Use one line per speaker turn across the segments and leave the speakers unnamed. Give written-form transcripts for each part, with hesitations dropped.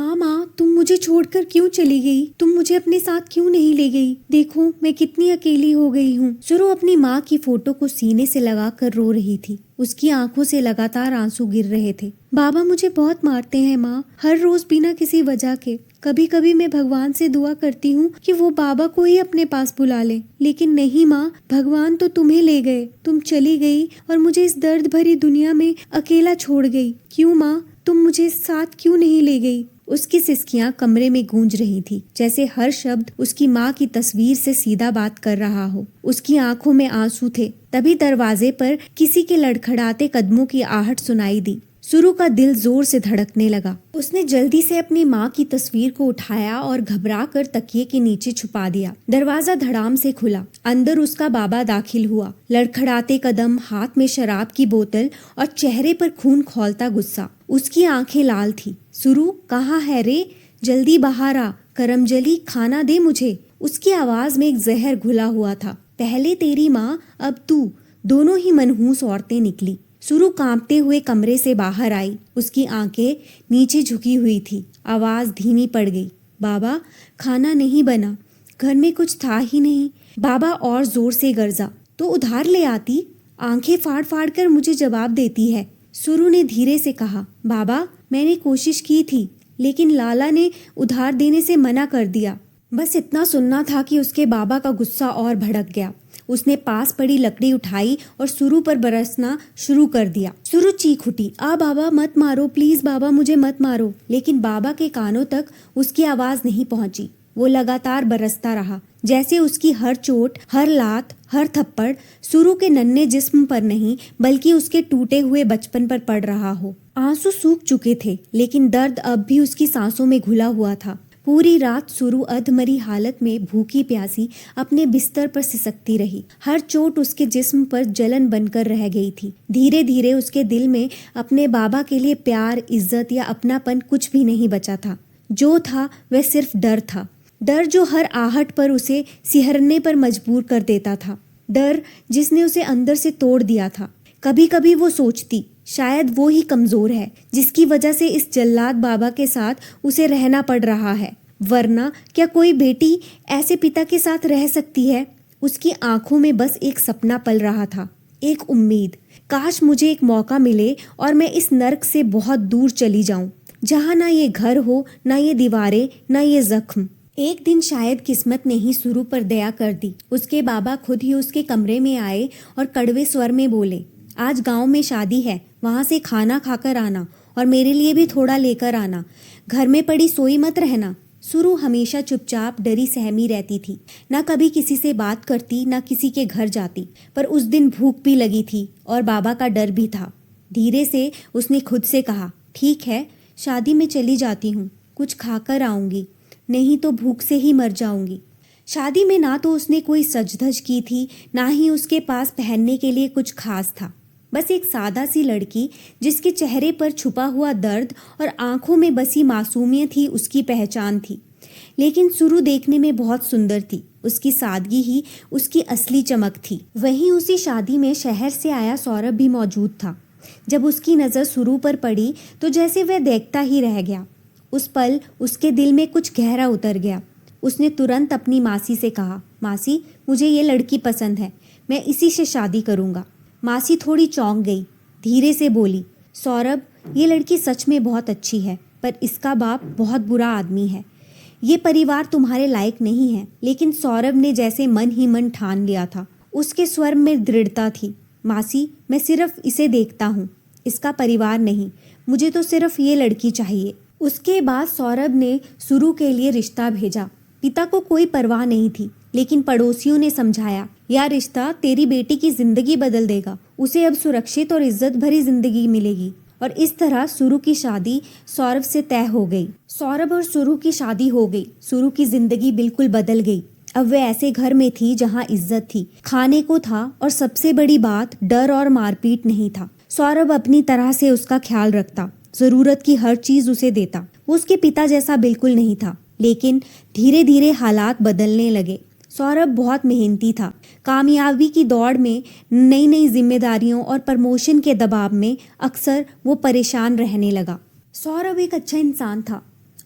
माँ माँ, तुम मुझे छोड़कर क्यों चली गई? तुम मुझे अपने साथ क्यों नहीं ले गई? देखो मैं कितनी अकेली हो गई हूँ। सुरु अपनी माँ की फोटो को सीने से लगाकर रो रही थी। उसकी आंखों से लगातार आंसू गिर रहे थे। बाबा मुझे बहुत मारते हैं माँ, हर रोज बिना किसी वजह के। कभी कभी मैं भगवान से दुआ करती हूँ कि वो बाबा को ही अपने पास बुला ले, लेकिन नहीं माँ, भगवान तो तुम्हें ले गए। तुम चली गई और मुझे इस दर्द भरी दुनिया में अकेला छोड़ गई। क्यों माँ, तुम मुझे साथ क्यों नहीं ले गई? उसकी सिसकियां कमरे में गूंज रही थी, जैसे हर शब्द उसकी माँ की तस्वीर से सीधा बात कर रहा हो। उसकी आंखों में आंसू थे। तभी दरवाजे पर किसी के लड़खड़ाते कदमों की आहट सुनाई दी। सुरु का दिल जोर से धड़कने लगा। उसने जल्दी से अपनी माँ की तस्वीर को उठाया और घबरा कर तकिए के नीचे छुपा दिया। दरवाजा धड़ाम से खुला। अंदर उसका बाबा दाखिल हुआ। लड़खड़ाते कदम, हाथ में शराब की बोतल और चेहरे पर खून खौलता गुस्सा। उसकी आंखें लाल थी। सुरु, कहाँ है रे? जल्दी बाहर आ, करमजली खाना दे मुझे। उसकी आवाज में एक जहर घुला हुआ था। पहले तेरी माँ, अब तू। दोनों ही मनहूस औरतें निकली। सुरु कांपते हुए कमरे से बाहर आई। उसकी आंखें नीचे झुकी हुई थी। आवाज धीमी पड़ गई। बाबा, खाना नहीं बना, घर में कुछ था ही नहीं। बाबा और जोर से गरजा। तो उधार ले आती, आंखें फाड़ फाड़ कर मुझे जवाब देती है। सुरु ने धीरे से कहा, बाबा मैंने कोशिश की थी, लेकिन लाला ने उधार देने से मना कर दिया। बस इतना सुनना था कि उसके बाबा का गुस्सा और भड़क गया। उसने पास पड़ी लकड़ी उठाई और सुरु पर बरसना शुरू कर दिया। सुरु चीख उठी, आ बाबा मत मारो, प्लीज बाबा मुझे मत मारो। लेकिन बाबा के कानों तक उसकी आवाज नहीं पहुंची। वो लगातार बरसता रहा, जैसे उसकी हर चोट, हर लात, हर थप्पड़ सुरु के नन्हे जिस्म पर नहीं, बल्कि उसके टूटे हुए बचपन पर पड़ रहा हो। आंसू सूख चुके थे, लेकिन दर्द अब भी उसकी सांसों में घुला हुआ था। पूरी रात सुरु अधमरी हालत में भूखी प्यासी अपने बिस्तर पर सिसकती रही। हर चोट उसके जिस्म पर जलन बनकर रह गई थी। धीरे धीरे उसके दिल में अपने बाबा के लिए प्यार, इज्जत या अपनापन कुछ भी नहीं बचा था। जो था वह सिर्फ डर था। डर जो हर आहट पर उसे सिहरने पर मजबूर कर देता था। डर जिसने उसे अंदर से तोड़ दिया था। कभी कभी वो सोचती, शायद वो ही कमजोर है, जिसकी वजह से इस जल्लाद बाबा के साथ उसे रहना पड़ रहा है। वरना क्या कोई बेटी ऐसे पिता के साथ रह सकती है? उसकी आंखों में बस एक सपना पल रहा था, एक उम्मीद। काश मुझे एक मौका मिले और मैं इस नर्क से बहुत दूर चली जाऊं, जहां ना ये घर हो, ना ये दीवारें, ना ये जख्म। एक दिन शायद किस्मत ने ही सुरु पर दया कर दी। उसके बाबा खुद ही उसके कमरे में आए और कड़वे स्वर में बोले, आज गांव में शादी है, वहां से खाना खाकर आना और मेरे लिए भी थोड़ा लेकर आना। घर में पड़ी सोई मत रहना। सुरु हमेशा चुपचाप डरी सहमी रहती थी। ना कभी किसी से बात करती, ना किसी के घर जाती। पर उस दिन भूख भी लगी थी और बाबा का डर भी था। धीरे से उसने खुद से कहा, ठीक है, शादी में चली जाती हूँ, कुछ खाकर आऊंगी, नहीं तो भूख से ही मर जाऊंगी। शादी में ना तो उसने कोई सज-धज की थी, ना ही उसके पास पहनने के लिए कुछ खास था। बस एक सादा सी लड़की, जिसके चेहरे पर छुपा हुआ दर्द और आंखों में बसी मासूमियत ही उसकी पहचान थी। लेकिन सुरु देखने में बहुत सुंदर थी। उसकी सादगी ही उसकी असली चमक थी। वहीं उसी शादी में शहर से आया सौरभ भी मौजूद था। जब उसकी नज़र सुरु पर पड़ी तो जैसे वह देखता ही रह गया। उस पल उसके दिल में कुछ गहरा उतर गया। उसने तुरंत अपनी मासी से कहा, मासी मुझे ये लड़की पसंद है, मैं इसी से शादी करूँगा। मासी थोड़ी चौंक गई, धीरे से बोली, सौरभ ये लड़की सच में बहुत अच्छी है, पर इसका बाप बहुत बुरा आदमी है। ये परिवार तुम्हारे लायक नहीं है। लेकिन सौरभ ने जैसे मन ही मन ठान लिया था। उसके स्वर में दृढ़ता थी। मासी मैं सिर्फ इसे देखता हूँ, इसका परिवार नहीं। मुझे तो सिर्फ ये लड़की चाहिए। उसके बाद सौरभ ने सुरु के लिए रिश्ता भेजा। पिता को कोई परवाह नहीं थी, लेकिन पड़ोसियों ने समझाया, यह रिश्ता तेरी बेटी की जिंदगी बदल देगा। उसे अब सुरक्षित और इज्जत भरी जिंदगी मिलेगी। और इस तरह सुरु की शादी सौरभ से तय हो गई। सौरभ और सुरु की शादी हो गई। सुरु की जिंदगी बिल्कुल बदल गई। अब वह ऐसे घर में थी जहाँ इज्जत थी, खाने को था और सबसे बड़ी बात डर और मारपीट नहीं था। सौरभ अपनी तरह से उसका ख्याल रखता, जरूरत की हर चीज उसे देता। वो उसके पिता जैसा बिल्कुल नहीं था, लेकिन धीरे धीरे हालात बदलने लगे। सौरभ बहुत मेहनती था। कामयाबी की दौड़ में, नई नई जिम्मेदारियों और प्रमोशन के दबाव में अक्सर वो परेशान रहने लगा। सौरभ एक अच्छा इंसान था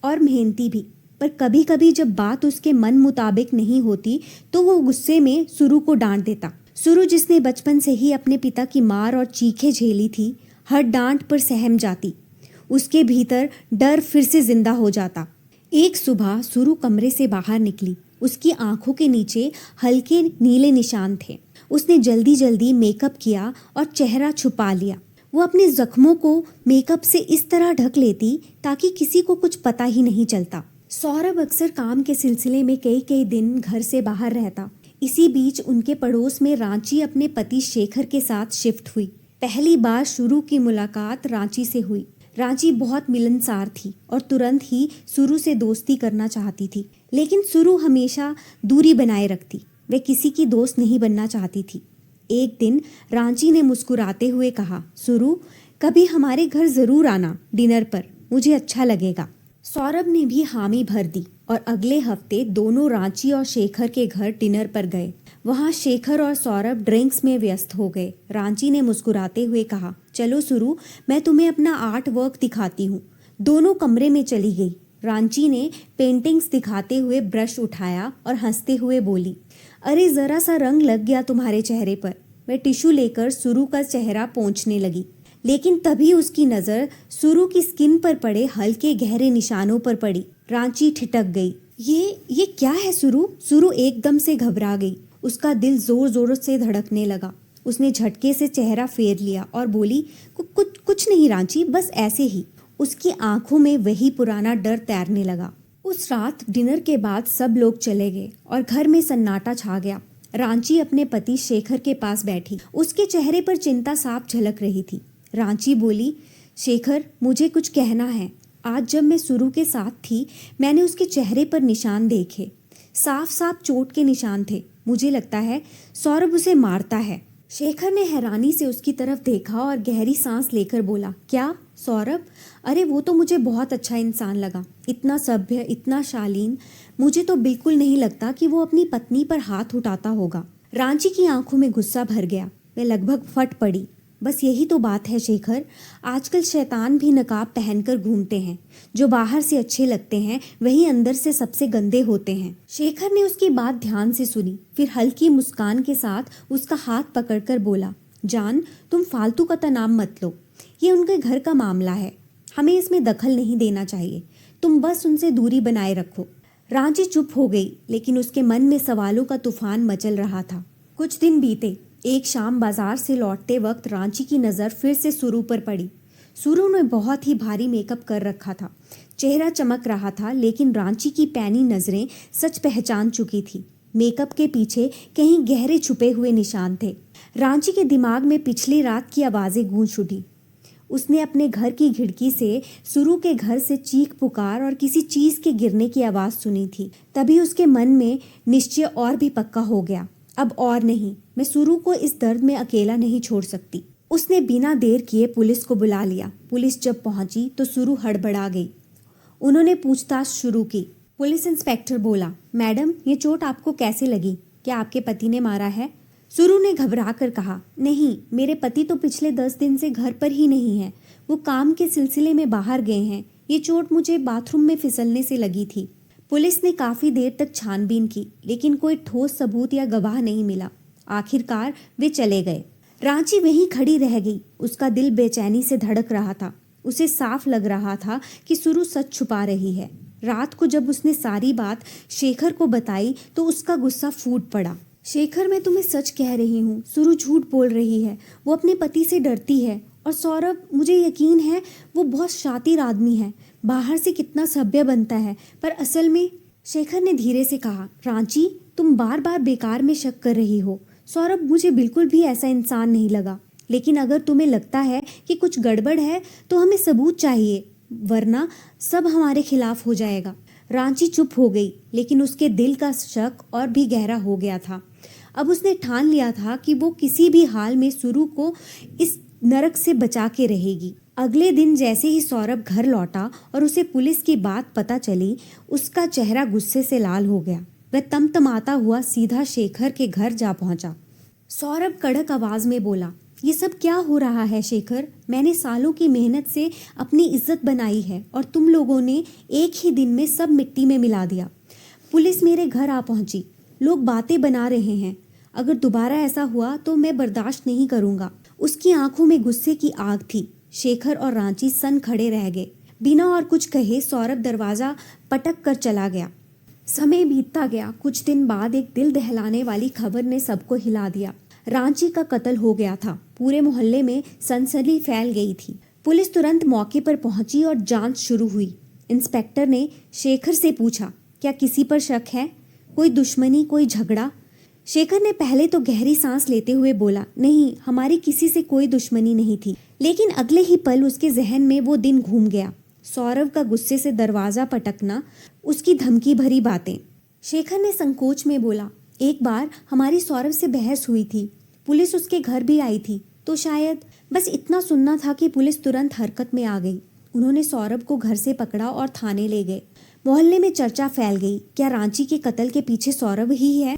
और मेहनती भी। पर कभी कभी जब बात उसके मन मुताबिक नहीं होती तो वो गुस्से में सुरु को डांट देता। सुरु, जिसने बचपन से ही अपने पिता की मार और चीखें झेली थी, हर डांट पर सहम जाती। उसके भीतर डर फिर से जिंदा हो जाता। एक सुबह सुरु कमरे से बाहर निकली। उसकी आंखों के नीचे हल्के नीले निशान थे। उसने जल्दी जल्दी मेकअप किया और चेहरा छुपा लिया। वो अपने जख्मों को मेकअप से इस तरह ढक लेती ताकि किसी को कुछ पता ही नहीं चलता। सौरभ अक्सर काम के सिलसिले में कई कई दिन घर से बाहर रहता। इसी बीच उनके पड़ोस में रांची अपने पति शेखर के साथ शिफ्ट हुई। पहली बार सुरु की मुलाकात रांची से हुई। रांची बहुत मिलनसार थी और तुरंत ही सुरु से दोस्ती करना चाहती थी, लेकिन सुरु हमेशा दूरी बनाए रखती। वे किसी की दोस्त नहीं बनना चाहती थी। एक दिन रांची ने मुस्कुराते हुए कहा, सुरु, कभी हमारे घर जरूर आना डिनर पर, मुझे अच्छा लगेगा। सौरभ ने भी हामी भर दी और अगले हफ्ते दोनों रांची और शेखर के घर डिनर पर गए। वहाँ शेखर और सौरभ ड्रिंक्स में व्यस्त हो गए। रांची ने मुस्कुराते हुए कहा, चलो सुरु, मैं तुम्हें अपना आर्ट वर्क दिखाती हूँ। दोनों कमरे में चली गई। रांची ने पेंटिंग्स दिखाते हुए ब्रश उठाया और हंसते हुए बोली, अरे जरा सा रंग लग गया तुम्हारे चेहरे पर। वह टिश्यू लेकर सुरु का चेहरा पोंछने लगी, लेकिन तभी उसकी नजर सुरु की स्किन पर पड़े हल्के गहरे निशानों पर पड़ी। रांची ठिठक गई। ये क्या है सुरु? सुरु एकदम से घबरा गई। उसका दिल जोर जोर से धड़कने लगा। उसने झटके से चेहरा फेर लिया और बोली, कुछ नहीं रांची, बस ऐसे ही। उसकी आंखों में वही पुराना डर तैरने लगा। उस रात डिनर के बाद सब लोग चले गए और घर में सन्नाटा छा गया। रांची अपने पति शेखर के पास बैठी। उसके चेहरे पर चिंता साफ झलक रही थी। रांची बोली, शेखर, मुझे कुछ कहना है। आज जब मैं सुरु के साथ थी, मैंने उसके चेहरे पर निशान देखे। साफ साफ चोट के निशान थे। मुझे लगता है सौरभ उसे मारता है। शेखर ने हैरानी से उसकी तरफ देखा और गहरी सांस लेकर बोला, क्या सौरभ? अरे वो तो मुझे बहुत अच्छा इंसान लगा, इतना सभ्य, इतना शालीन। मुझे तो बिल्कुल नहीं लगता कि वो अपनी पत्नी पर हाथ उठाता होगा। रांची की आंखों में गुस्सा भर गया। वह लगभग फट पड़ी। बस यही तो बात है शेखर, आजकल शैतान भी नकाब पहनकर घूमते हैं। जो बाहर से अच्छे लगते हैं वही अंदर से सबसे गंदे होते हैं। शेखर ने उसकी बात ध्यान से सुनी, फिर हल्की मुस्कान के साथ उसका हाथ पकड़कर बोला, जान, तुम फालतू का तनाव मत लो। ये उनके घर का मामला है, हमें इसमें दखल नहीं देना चाहिए। तुम बस उनसे दूरी बनाए रखो। रांची चुप हो गई, लेकिन उसके मन में सवालों का तूफान मचल रहा था। कुछ दिन बीते। एक शाम बाजार से लौटते वक्त रांची की नज़र फिर से सुरु पर पड़ी। सुरु ने बहुत ही भारी मेकअप कर रखा था। चेहरा चमक रहा था, लेकिन रांची की पैनी नज़रें सच पहचान चुकी थी। मेकअप के पीछे कहीं गहरे छुपे हुए निशान थे। रांची के दिमाग में पिछली रात की आवाज़ें गूंज उठी। उसने अपने घर की खिड़की से सुरु के घर से चीख पुकार और किसी चीज़ के गिरने की आवाज़ सुनी थी। तभी उसके मन में निश्चय और भी पक्का हो गया, अब और नहीं, मैं सुरु को इस दर्द में अकेला नहीं छोड़ सकती। उसने बिना देर किए पुलिस को बुला लिया। पुलिस जब पहुंची तो सुरु हड़बड़ा गई। उन्होंने पूछताछ शुरू की। पुलिस इंस्पेक्टर बोला, मैडम, ये चोट आपको कैसे लगी? क्या आपके पति ने मारा है? सुरु ने घबरा कर कहा, नहीं, मेरे पति तो पिछले 10 दिन से घर पर ही नहीं है। वो काम के सिलसिले में बाहर गए हैं। ये चोट मुझे बाथरूम में फिसलने से लगी थी। पुलिस ने काफी देर तक छानबीन की, लेकिन कोई ठोस सबूत या गवाह नहीं मिला। आखिरकार वे चले गए। रांची वहीं खड़ी रह गई। उसका दिल बेचैनी से धड़क रहा था। उसे साफ लग रहा था कि सुरु सच छुपा रही है। रात को जब उसने सारी बात शेखर को बताई तो उसका गुस्सा फूट पड़ा। शेखर, मैं तुम्हें सच कह रही हूँ, सुरु झूठ बोल रही है। वो अपने पति से डरती है। और सौरभ, मुझे यकीन है वो बहुत शातिर आदमी है। बाहर से कितना सभ्य बनता है, पर असल में। शेखर ने धीरे से कहा, रांची, तुम बार बार बेकार में शक कर रही हो। सौरभ मुझे बिल्कुल भी ऐसा इंसान नहीं लगा। लेकिन अगर तुम्हें लगता है कि कुछ गड़बड़ है तो हमें सबूत चाहिए, वरना सब हमारे खिलाफ हो जाएगा। रांची चुप हो गई, लेकिन उसके दिल का शक और भी गहरा हो गया था। अब उसने ठान लिया था कि वो किसी भी हाल में सुरु को इस नरक से बचा के रहेगी। अगले दिन जैसे ही सौरभ घर लौटा और उसे पुलिस की बात पता चली, उसका चेहरा गुस्से से लाल हो गया। वह तमतमाता हुआ सीधा शेखर के घर जा पहुंचा। सौरभ कड़क आवाज में बोला, ये सब क्या हो रहा है शेखर? मैंने सालों की मेहनत से अपनी इज्जत बनाई है और तुम लोगों ने एक ही दिन में सब मिट्टी में मिला दिया। पुलिस मेरे घर आ पहुंची, लोग बातें बना रहे हैं। अगर दोबारा ऐसा हुआ तो मैं बर्दाश्त नहीं करूंगा। उसकी आंखों में गुस्से की आग थी। शेखर और रांची सन खड़े रह गए। बिना और कुछ कहे सौरभ दरवाजा पटक कर चला गया। समय बीतता गया। कुछ दिन बाद एक दिल दहलाने वाली खबर ने सबको हिला दिया। रांची का कत्ल हो गया था। पूरे मोहल्ले में सनसनी फैल गई थी। पुलिस तुरंत मौके पर पहुंची और जांच शुरू हुई। इंस्पेक्टर ने शेखर से पूछा, क्या किसी पर शक है? कोई दुश्मनी, कोई झगड़ा? शेखर ने पहले तो गहरी सांस लेते हुए बोला, नहीं, हमारी किसी से कोई दुश्मनी नहीं थी। लेकिन अगले ही पल उसके जहन में वो दिन घूम गया। सौरभ का गुस्से से दरवाजा पटकना, उसकी धमकी भरी बातें। शेखर ने संकोच में बोला, एक बार हमारी सौरभ से बहस हुई थी। पुलिस उसके घर भी आई थी, तो शायद बस इतना सुनना था कि पुलिस तुरंत हरकत में आ गई। उन्होंने सौरभ को घर से पकड़ा और थाने ले गए। मोहल्ले में चर्चा फैल गई, क्या रांची के कत्ल के पीछे सौरभ ही है?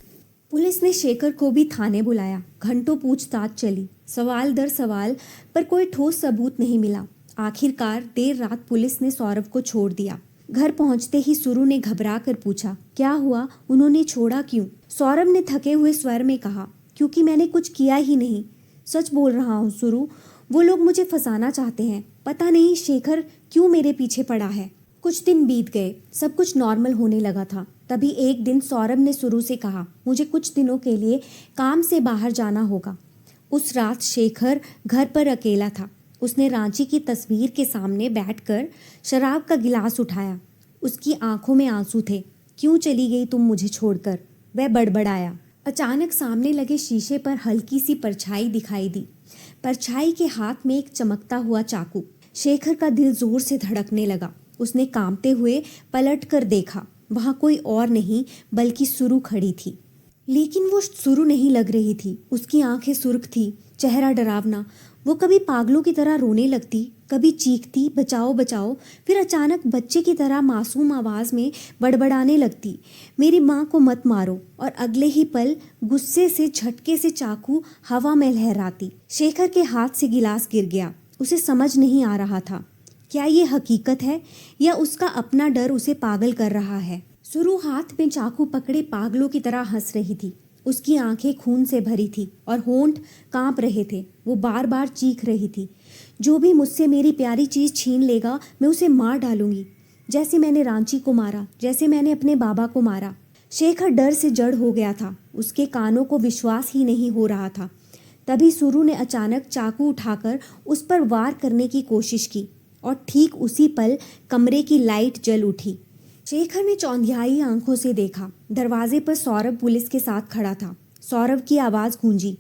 पुलिस ने शेखर को भी थाने बुलाया। घंटों पूछताछ चली, सवाल दर सवाल, पर कोई ठोस सबूत नहीं मिला। आखिरकार देर रात पुलिस ने सौरभ को छोड़ दिया। घर पहुंचते ही सुरु ने घबरा कर पूछा, क्या हुआ? उन्होंने छोड़ा क्यों? सौरभ ने थके हुए स्वर में कहा, क्योंकि मैंने कुछ किया ही नहीं। सच बोल रहा हूँ सुरु, वो लोग मुझे फंसाना चाहते हैं। पता नहीं शेखर क्यों मेरे पीछे पड़ा है। कुछ दिन बीत गए, सब कुछ नॉर्मल होने लगा था। तभी एक दिन सौरभ ने सुरु से कहा, मुझे कुछ दिनों के लिए काम से बाहर जाना होगा। उस रात शेखर घर पर अकेला था। उसने रांची की तस्वीर के सामने बैठकर शराब का गिलास उठाया। उसकी आंखों में आंसू थे। क्यों चली गई तुम मुझे छोड़कर? वह बड़बड़ाया। अचानक सामने लगे शीशे पर हल्की सी परछाई दिखाई दी। परछाई के हाथ में एक चमकता हुआ चाकू। शेखर का दिल जोर से धड़कने लगा। उसने कांपते हुए पलट कर देखा। वहां कोई और नहीं बल्कि सुरु खड़ी थी। लेकिन वो सुरु नहीं लग रही थी। उसकी आंखें सुर्ख थी, चेहरा डरावना। वो कभी पागलों की तरह रोने लगती, कभी चीखती, बचाओ बचाओ, फिर अचानक बच्चे की तरह मासूम आवाज में बड़बड़ाने लगती, मेरी माँ को मत मारो। और अगले ही पल गुस्से से झटके से चाकू हवा में लहराती। शेखर के हाथ से गिलास गिर गया। उसे समझ नहीं आ रहा था, क्या ये हकीकत है या उसका अपना डर उसे पागल कर रहा है। सुरु हाथ में चाकू पकड़े पागलों की तरह हंस रही थी। उसकी आंखें खून से भरी थी और होंठ कांप रहे थे। वो बार बार चीख रही थी, जो भी मुझसे मेरी प्यारी चीज छीन लेगा मैं उसे मार डालूंगी, जैसे मैंने रांची को मारा, जैसे मैंने अपने बाबा को मारा। शेखर डर से जड़ हो गया था। उसके कानों को विश्वास ही नहीं हो रहा था। तभी सुरु ने अचानक चाकू उठाकर उस पर वार करने की कोशिश की और ठीक उसी पल कमरे की लाइट जल उठी। शेखर ने चौंधियाई आंखों से देखा। दरवाजे पर सौरभ पुलिस के साथ खड़ा था। सौरभ की आवाज गूंजी,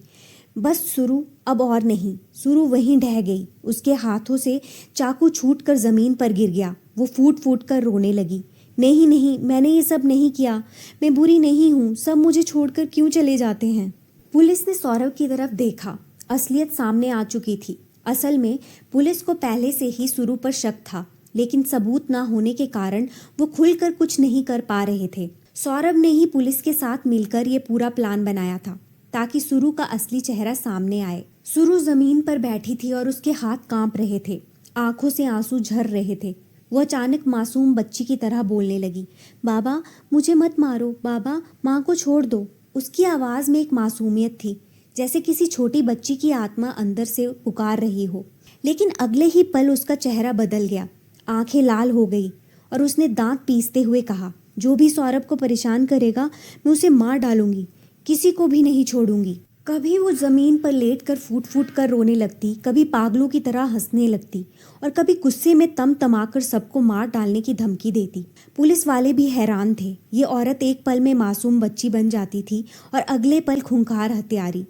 बस सुरु, अब और नहीं। सुरु वहीं ढह गई। उसके हाथों से चाकू छूटकर जमीन पर गिर गया। वो फूट फूट कर रोने लगी। नहीं नहीं, मैंने ये सब नहीं किया, मैं बुरी नहीं हूँ, सब मुझे छोड़कर क्यों चले जाते हैं। पुलिस ने सौरभ की तरफ देखा। असलियत सामने आ चुकी थी। असल में पुलिस को पहले से ही सुरु पर शक था, लेकिन सबूत ना होने के कारण वो खुलकर कुछ नहीं कर पा रहे थे। सौरभ ने ही पुलिस के साथ मिलकर ये पूरा प्लान बनाया था ताकि सुरु का असली चेहरा सामने आए। सुरु जमीन पर बैठी थी और उसके हाथ कांप रहे थे, आंखों से आंसू झर रहे थे। वो अचानक मासूम बच्ची की तरह बोलने लगी, बाबा मुझे मत मारो, बाबा माँ को छोड़ दो। उसकी आवाज में एक मासूमियत थी, जैसे किसी छोटी बच्ची की आत्मा अंदर से पुकार रही हो। लेकिन अगले ही पल उसका चेहरा बदल गया। आंखें लाल हो गई और उसने दांत पीसते हुए कहा, जो भी सौरभ को परेशान करेगा मैं उसे मार डालूंगी, किसी को भी नहीं छोड़ूंगी। कभी वो जमीन पर लेटकर फूट फूट कर रोने लगती, कभी पागलों की तरह हंसने लगती और कभी गुस्से में तमाकर सबको मार डालने की धमकी देती। पुलिस वाले भी हैरान थे। ये औरत एक पल में मासूम बच्ची बन जाती थी और अगले पल खूंखार हत्यारी।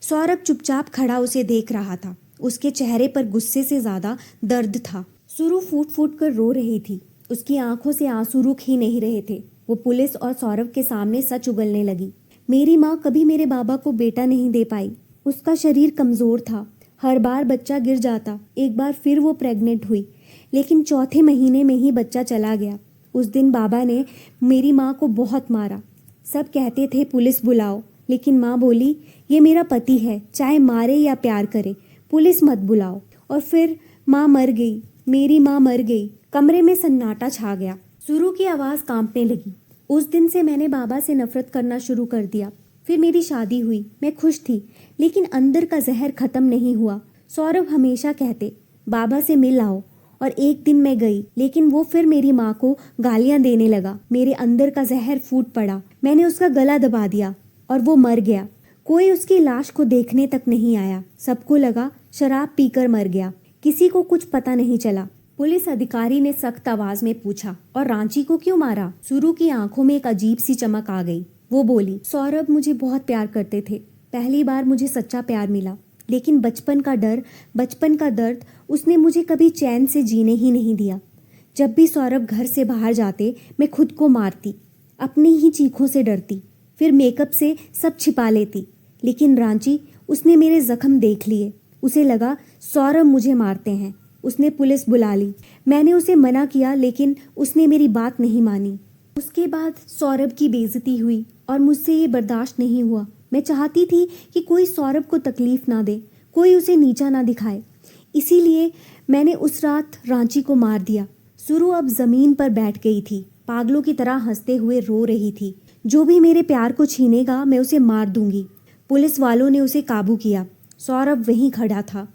सौरभ चुपचाप खड़ा उसे देख रहा था। उसके चेहरे पर गुस्से से ज्यादा दर्द था। सुरु फूट फूट कर रो रही थी। उसकी आंखों से आंसू रुक ही नहीं रहे थे। वो पुलिस और सौरभ के सामने सच उगलने लगी। मेरी माँ कभी मेरे बाबा को बेटा नहीं दे पाई। उसका शरीर कमजोर था, हर बार बच्चा गिर जाता। एक बार फिर वो प्रेग्नेंट हुई, लेकिन चौथे महीने में ही बच्चा चला गया। उस दिन बाबा ने मेरी माँ को बहुत मारा। सब कहते थे पुलिस बुलाओ, लेकिन माँ बोली, ये मेरा पति है, चाहे मारे या प्यार करे, पुलिस मत बुलाओ। और फिर माँ मर गई, मेरी माँ मर गई। कमरे में सन्नाटा छा गया। सुरु की आवाज़ कांपने लगी। उस दिन से मैंने बाबा से नफरत करना शुरू कर दिया। फिर मेरी शादी हुई, मैं खुश थी, लेकिन अंदर का जहर खत्म नहीं हुआ। सौरभ हमेशा कहते, बाबा से मिल आओ, और एक दिन मैं गई, लेकिन वो फिर मेरी माँ को गालियाँ देने लगा। मेरे अंदर का जहर फूट पड़ा। मैंने उसका गला दबा दिया और वो मर गया। कोई उसकी लाश को देखने तक नहीं आया। सबको लगा शराब पीकर मर गया। किसी को कुछ पता नहीं चला। पुलिस अधिकारी ने सख्त आवाज में पूछा, और रांची को क्यों मारा? सुरु की आंखों में एक अजीब सी चमक आ गई। वो बोली, सौरभ मुझे बहुत प्यार करते थे। पहली बार मुझे सच्चा प्यार मिला, लेकिन बचपन का डर, बचपन का दर्द, उसने मुझे कभी चैन से जीने ही नहीं दिया। जब भी सौरभ घर से बाहर जाते, मैं खुद को मारती, अपनी ही चीखों से डरती, फिर मेकअप से सब छिपा लेती। लेकिन रांची, उसने मेरे जख्म देख लिए। उसे लगा सौरभ मुझे मारते हैं। उसने पुलिस बुला ली। मैंने उसे मना किया, लेकिन उसने मेरी बात नहीं मानी। उसके बाद सौरभ की बेइज्जती हुई और मुझसे ये बर्दाश्त नहीं हुआ। मैं चाहती थी कि कोई सौरभ को तकलीफ ना दे, कोई उसे नीचा ना दिखाए। इसीलिए मैंने उस रात रांची को मार दिया। सुरु अब जमीन पर बैठ गई थी, पागलों की तरह हंसते हुए रो रही थी। जो भी मेरे प्यार को छीनेगा, मैं उसे मार दूंगी। पुलिस वालों ने उसे काबू किया। सौरभ वहीं खड़ा था,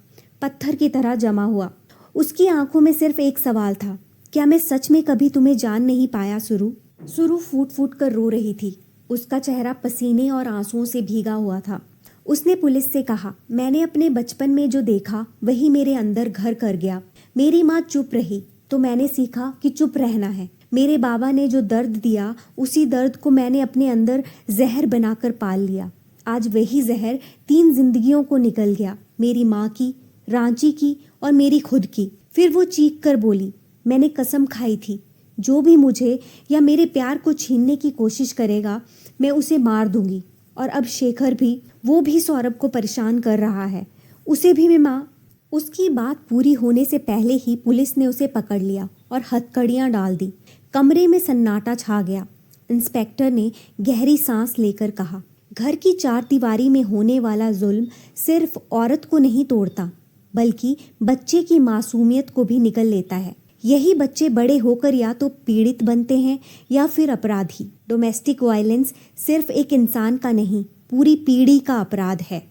पत्थर की तरह जमा हुआ। उसकी आंखों में सिर्फ एक सवाल था, क्या मैं सच में कभी तुम्हें जान नहीं पाया सुरु? सुरु फूट फूट कर रो रही थी। उसका चेहरा पसीने और आंसुओं से भीगा हुआ था। उसने पुलिस से कहा, मैंने अपने बचपन में जो देखा वही मेरे अंदर घर कर गया। मेरी माँ चुप रही तो मैंने सीखा कि चुप रहना है। मेरे बाबा ने जो दर्द दिया, उसी दर्द को मैंने अपने अंदर जहर बनाकर पाल लिया। आज वही जहर 3 जिंदगियों को निकल गया, मेरी माँ की, रांची की और मेरी खुद की। फिर वो चीख कर बोली, मैंने कसम खाई थी, जो भी मुझे या मेरे प्यार को छीनने की कोशिश करेगा, मैं उसे मार दूंगी। और अब शेखर भी, वो भी सौरभ को परेशान कर रहा है, उसे भी मैं माँ। उसकी बात पूरी होने से पहले ही पुलिस ने उसे पकड़ लिया और हथकड़ियाँ डाल दी। कमरे में सन्नाटा छा गया। इंस्पेक्टर ने गहरी सांस लेकर कहा, घर की 4 दीवारी में होने वाला जुल्म सिर्फ औरत को नहीं तोड़ता, बल्कि बच्चे की मासूमियत को भी निगल लेता है। यही बच्चे बड़े होकर या तो पीड़ित बनते हैं या फिर अपराधी। डोमेस्टिक वायलेंस सिर्फ एक इंसान का नहीं, पूरी पीढ़ी का अपराध है।